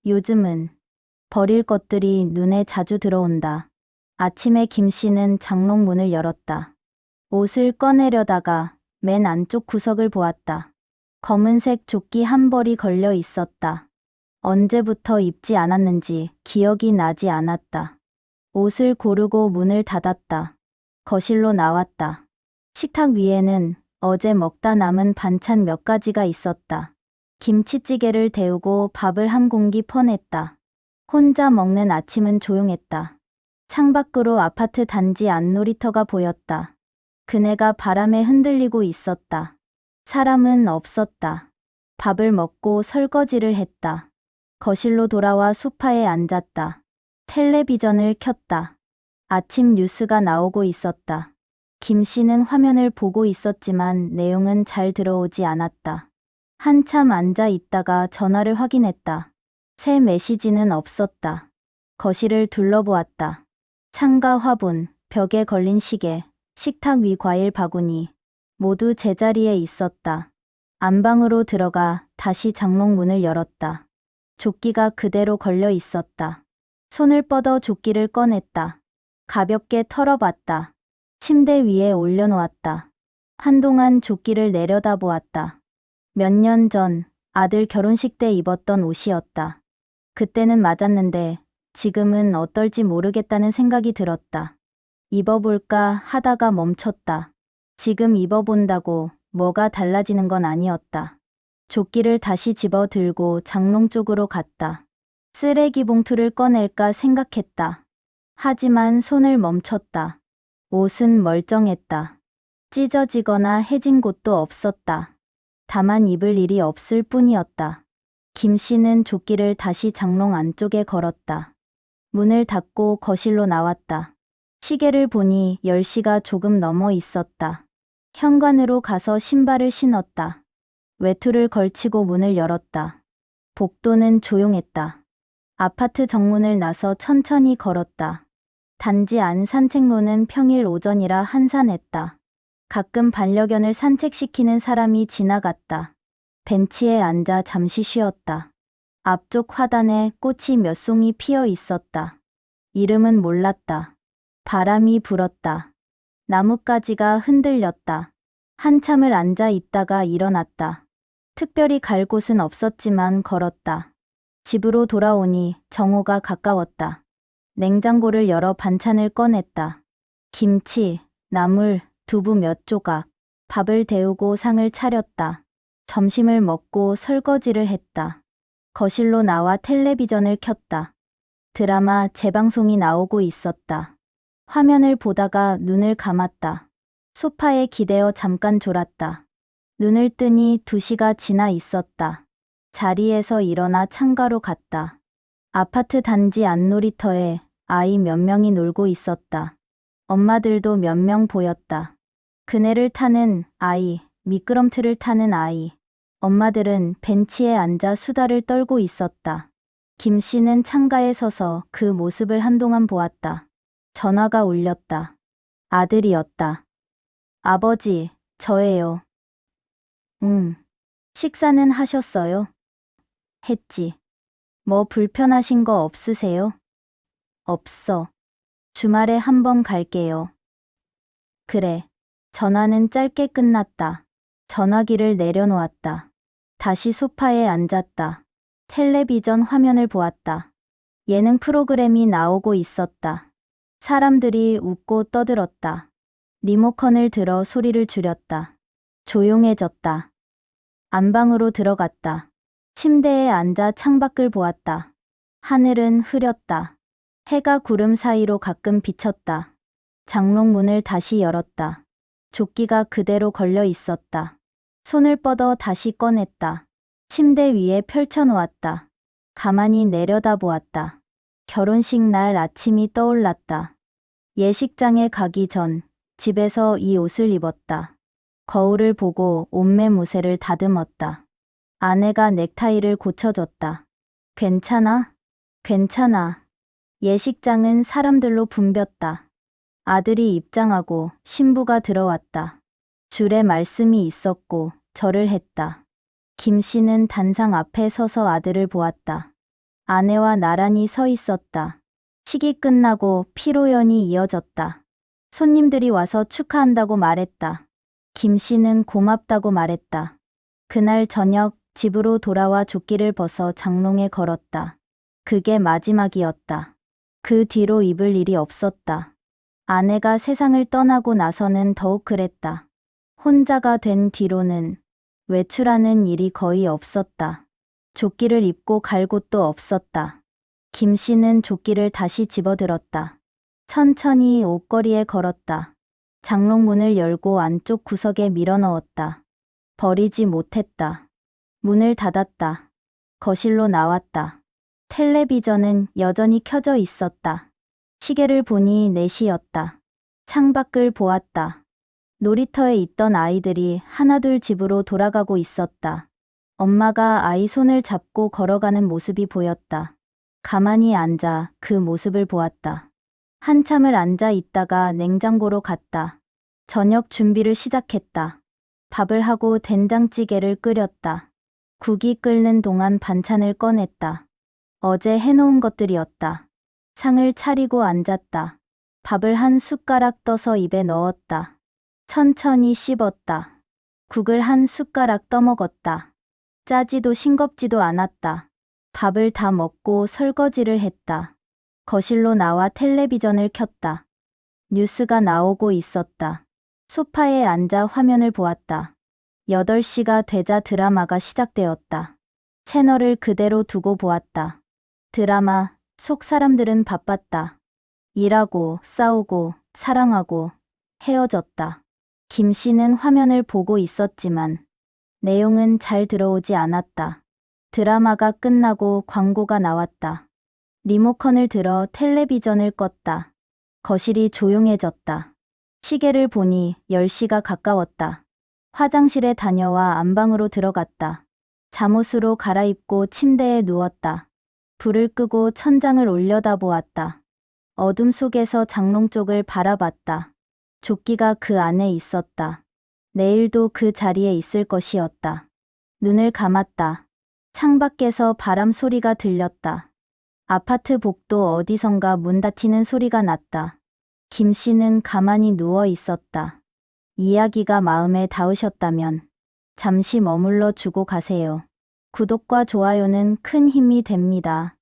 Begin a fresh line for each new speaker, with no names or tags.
요즘은 버릴 것들이 눈에 자주 들어온다. 아침에 김 씨는 장롱 문을 열었다. 옷을 꺼내려다가 맨 안쪽 구석을 보았다. 검은색 조끼 한 벌이 걸려 있었다. 언제부터 입지 않았는지 기억이 나지 않았다. 옷을 고르고 문을 닫았다. 거실로 나왔다. 식탁 위에는 어제 먹다 남은 반찬 몇 가지가 있었다. 김치찌개를 데우고 밥을 한 공기 퍼냈다. 혼자 먹는 아침은 조용했다. 창밖으로 아파트 단지 앞 놀이터가 보였다. 그네가 바람에 흔들리고 있었다. 사람은 없었다. 밥을 먹고 설거지를 했다. 거실로 돌아와 소파에 앉았다. 텔레비전을 켰다. 아침 뉴스가 나오고 있었다. 김 씨는 화면을 보고 있었지만 내용은 잘 들어오지 않았다. 한참 앉아 있다가 전화를 확인했다. 새 메시지는 없었다. 거실을 둘러보았다. 창가 화분, 벽에 걸린 시계, 식탁 위 과일 바구니 모두 제자리에 있었다. 안방으로 들어가 다시 장롱 문을 열었다. 조끼가 그대로 걸려 있었다. 손을 뻗어 조끼를 꺼냈다. 가볍게 털어봤다. 침대 위에 올려놓았다. 한동안 조끼를 내려다보았다. 몇 년 전 아들 결혼식 때 입었던 옷이었다. 그때는 맞았는데 지금은 어떨지 모르겠다는 생각이 들었다. 입어볼까 하다가 멈췄다. 지금 입어본다고 뭐가 달라지는 건 아니었다. 조끼를 다시 집어 들고 장롱 쪽으로 갔다. 쓰레기 봉투를 꺼낼까 생각했다. 하지만 손을 멈췄다. 옷은 멀쩡했다. 찢어지거나 해진 곳도 없었다. 다만 입을 일이 없을 뿐이었다. 김 씨는 조끼를 다시 장롱 안쪽에 걸었다. 문을 닫고 거실로 나왔다. 시계를 보니 10시가 조금 넘어 있었다. 현관으로 가서 신발을 신었다. 외투를 걸치고 문을 열었다. 복도는 조용했다. 아파트 정문을 나서 천천히 걸었다. 단지 안 산책로는 평일 오전이라 한산했다. 가끔 반려견을 산책시키는 사람이 지나갔다. 벤치에 앉아 잠시 쉬었다. 앞쪽 화단에 꽃이 몇 송이 피어 있었다. 이름은 몰랐다. 바람이 불었다. 나뭇가지가 흔들렸다. 한참을 앉아 있다가 일어났다. 특별히 갈 곳은 없었지만 걸었다. 집으로 돌아오니 정오가 가까웠다. 냉장고를 열어 반찬을 꺼냈다. 김치, 나물, 두부 몇 조각, 밥을 데우고 상을 차렸다. 점심을 먹고 설거지를 했다. 거실로 나와 텔레비전을 켰다. 드라마 재방송이 나오고 있었다. 화면을 보다가 눈을 감았다. 소파에 기대어 잠깐 졸았다. 눈을 뜨니 2시가 지나 있었다. 자리에서 일어나 창가로 갔다. 아파트 단지 앞 놀이터에 아이 몇 명이 놀고 있었다. 엄마들도 몇 명 보였다. 그네를 타는 아이, 미끄럼틀을 타는 아이. 엄마들은 벤치에 앉아 수다를 떨고 있었다. 김 씨는 창가에 서서 그 모습을 한동안 보았다. 전화가 울렸다. 아들이었다. 아버지, 저예요. 응. 식사는 하셨어요? 했지. 뭐 불편하신 거 없으세요? 없어. 주말에 한번 갈게요. 그래. 전화는 짧게 끝났다. 전화기를 내려놓았다. 다시 소파에 앉았다. 텔레비전 화면을 보았다. 예능 프로그램이 나오고 있었다. 사람들이 웃고 떠들었다. 리모컨을 들어 소리를 줄였다. 조용해졌다. 안방으로 들어갔다. 침대에 앉아 창밖을 보았다. 하늘은 흐렸다. 해가 구름 사이로 가끔 비쳤다. 장롱 문을 다시 열었다. 조끼가 그대로 걸려 있었다. 손을 뻗어 다시 꺼냈다. 침대 위에 펼쳐놓았다. 가만히 내려다보았다. 결혼식 날 아침이 떠올랐다. 예식장에 가기 전 집에서 이 옷을 입었다. 거울을 보고 옷매무새를 다듬었다. 아내가 넥타이를 고쳐줬다. 괜찮아? 괜찮아. 예식장은 사람들로 붐볐다. 아들이 입장하고 신부가 들어왔다. 줄에 말씀이 있었고 절을 했다. 김 씨는 단상 앞에 서서 아들을 보았다. 아내와 나란히 서 있었다. 식이 끝나고 피로연이 이어졌다. 손님들이 와서 축하한다고 말했다. 김 씨는 고맙다고 말했다. 그날 저녁 집으로 돌아와 조끼를 벗어 장롱에 걸었다. 그게 마지막이었다. 그 뒤로 입을 일이 없었다. 아내가 세상을 떠나고 나서는 더욱 그랬다. 혼자가 된 뒤로는 외출하는 일이 거의 없었다. 조끼를 입고 갈 곳도 없었다. 김 씨는 조끼를 다시 집어들었다. 천천히 옷걸이에 걸었다. 장롱 문을 열고 안쪽 구석에 밀어넣었다. 버리지 못했다. 문을 닫았다. 거실로 나왔다. 텔레비전은 여전히 켜져 있었다. 시계를 보니 4시였다. 창밖을 보았다. 놀이터에 있던 아이들이 하나둘 집으로 돌아가고 있었다. 엄마가 아이 손을 잡고 걸어가는 모습이 보였다. 가만히 앉아 그 모습을 보았다. 한참을 앉아 있다가 냉장고로 갔다. 저녁 준비를 시작했다. 밥을 하고 된장찌개를 끓였다. 국이 끓는 동안 반찬을 꺼냈다. 어제 해놓은 것들이었다. 상을 차리고 앉았다. 밥을 한 숟가락 떠서 입에 넣었다. 천천히 씹었다. 국을 한 숟가락 떠먹었다. 짜지도 싱겁지도 않았다. 밥을 다 먹고 설거지를 했다. 거실로 나와 텔레비전을 켰다. 뉴스가 나오고 있었다. 소파에 앉아 화면을 보았다. 8시가 되자 드라마가 시작되었다. 채널을 그대로 두고 보았다. 드라마 속 사람들은 바빴다. 일하고 싸우고 사랑하고 헤어졌다. 김 씨는 화면을 보고 있었지만 내용은 잘 들어오지 않았다. 드라마가 끝나고 광고가 나왔다. 리모컨을 들어 텔레비전을 껐다. 거실이 조용해졌다. 시계를 보니 10시가 가까웠다. 화장실에 다녀와 안방으로 들어갔다. 잠옷으로 갈아입고 침대에 누웠다. 불을 끄고 천장을 올려다보았다. 어둠 속에서 장롱 쪽을 바라봤다. 조끼가 그 안에 있었다. 내일도 그 자리에 있을 것이었다. 눈을 감았다. 창밖에서 바람 소리가 들렸다. 아파트 복도 어디선가 문 닫히는 소리가 났다. 김 씨는 가만히 누워 있었다. 이야기가 마음에 닿으셨다면 잠시 머물러 주고 가세요. 구독과 좋아요는 큰 힘이 됩니다.